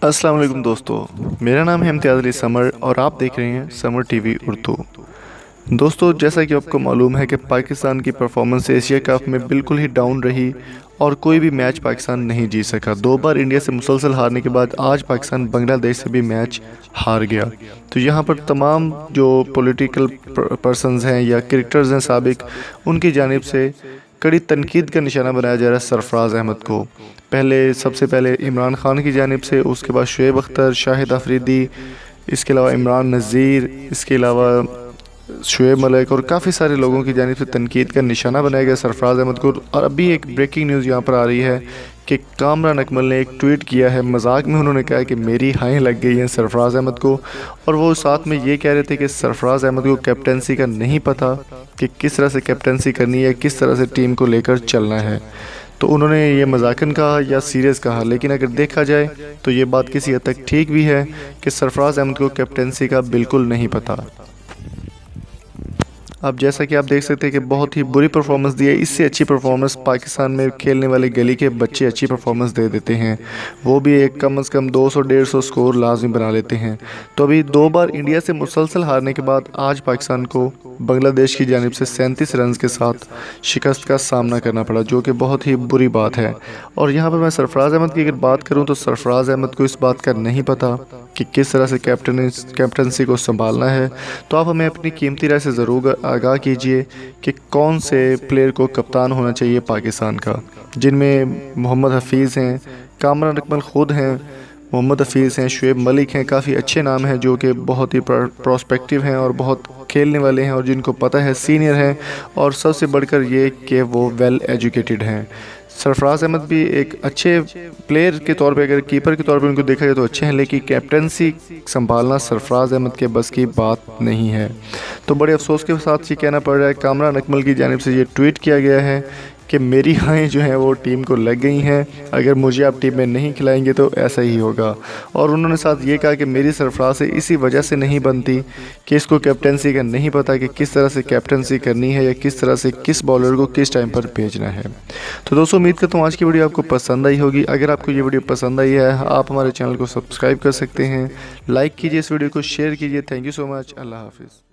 अस्सलाम वालेकुम दोस्तों, मेरा नाम है इम्तियाज़ अली समर और आप देख रहे हैं समर टीवी उर्दू। दोस्तों, जैसा कि आपको मालूम है कि पाकिस्तान की परफॉर्मेंस एशिया कप में बिल्कुल ही डाउन रही और कोई भी मैच पाकिस्तान नहीं जीत सका। 2 बार इंडिया से मुसलसल हारने के बाद आज पाकिस्तान बांग्लादेश से भी मैच हार गया। तो यहाँ पर तमाम जो पॉलिटिकल पर्सनस हैं या क्रिकेटर्स हैं साबिक, उनकी जानिब से कड़ी तनकीद का निशाना बनाया जा रहा है सरफराज अहमद को। सबसे पहले इमरान खान की जानिब से, उसके बाद शुएब अख्तर, शाहिद अफरीदी, इसके अलावा इमरान नज़ीर, इसके अलावा शुएब मलिक और काफ़ी सारे लोगों की जानिब से तनकीद का निशाना बनाया गया सरफराज अहमद को। और अभी एक ब्रेकिंग न्यूज़ यहाँ पर आ रही है कि कामरान अकमल ने एक ट्वीट किया है, मजाक में उन्होंने कहा कि मेरी हाएँ लग गई हैं सरफराज अहमद को। और वो साथ में ये कह रहे थे कि सरफराज अहमद को कैप्टनसी का नहीं पता कि किस तरह से कैप्टनसी करनी है, किस तरह से टीम को लेकर चलना है। तो उन्होंने ये मजाकन कहा या सीरियस कहा, लेकिन अगर देखा जाए तो ये बात किसी हद तक ठीक भी है कि सरफराज अहमद को कैप्टनसी का बिल्कुल नहीं पता। अब जैसा कि आप देख सकते हैं कि बहुत ही बुरी परफॉर्मेंस दी है। इससे अच्छी परफॉर्मेंस पाकिस्तान में खेलने वाले गली के बच्चे अच्छी परफॉर्मेंस दे देते हैं, वो भी एक कम से कम 200-150 स्कोर लाजमी बना लेते हैं। तो अभी 2 बार इंडिया से मुसलसल हारने के बाद आज पाकिस्तान को बांग्लादेश की जानिब से 37 रन के साथ शिकस्त का सामना करना पड़ा, जो कि बहुत ही बुरी बात है। और यहाँ पर मैं सरफराज अहमद की अगर बात करूँ तो सरफराज अहमद को इस बात का नहीं पता कि किस तरह से कैप्टनसी को संभालना है। तो आप हमें अपनी कीमती राय से ज़रूर आगाह कीजिए कि कौन से प्लेयर को कप्तान होना चाहिए पाकिस्तान का, जिनमें मोहम्मद हफीज़ हैं, कामरान अकमल ख़ुद हैं, मोहम्मद हफीज़ हैं, शुएब मलिक हैं, काफ़ी अच्छे नाम हैं जो कि बहुत ही प्रोस्पेक्टिव हैं और बहुत खेलने वाले हैं और जिनको पता है, सीनियर हैं और सबसे बढ़कर ये कि वो वेल एजुकेटेड हैं। सरफराज अहमद भी एक अच्छे प्लेयर के तौर पे, अगर कीपर के तौर पे उनको देखा जाए तो अच्छे हैं, लेकिन कैप्टनसी संभालना सरफराज अहमद के बस की बात नहीं है। तो बड़े अफसोस के साथ ये कहना पड़ रहा है, कामरान अकमल की जानिब से ये ट्वीट किया गया है कि मेरी हाएँ जो हैं वो टीम को लग गई हैं, अगर मुझे आप टीम में नहीं खिलाएंगे तो ऐसा ही होगा। और उन्होंने साथ ये कहा कि मेरी सरफराज से इसी वजह से नहीं बनती कि इसको कैप्टनसी का नहीं पता कि किस तरह से कैप्टनसी करनी है या किस तरह से किस बॉलर को किस टाइम पर भेजना है। तो दोस्तों, उम्मीद करता हूँ आज की वीडियो आपको पसंद आई होगी। अगर आपको ये वीडियो पसंद आई है, आप हमारे चैनल को सब्सक्राइब कर सकते हैं, लाइक कीजिए, इस वीडियो को शेयर कीजिए। Thank you so much. अल्लाह हाफिज़।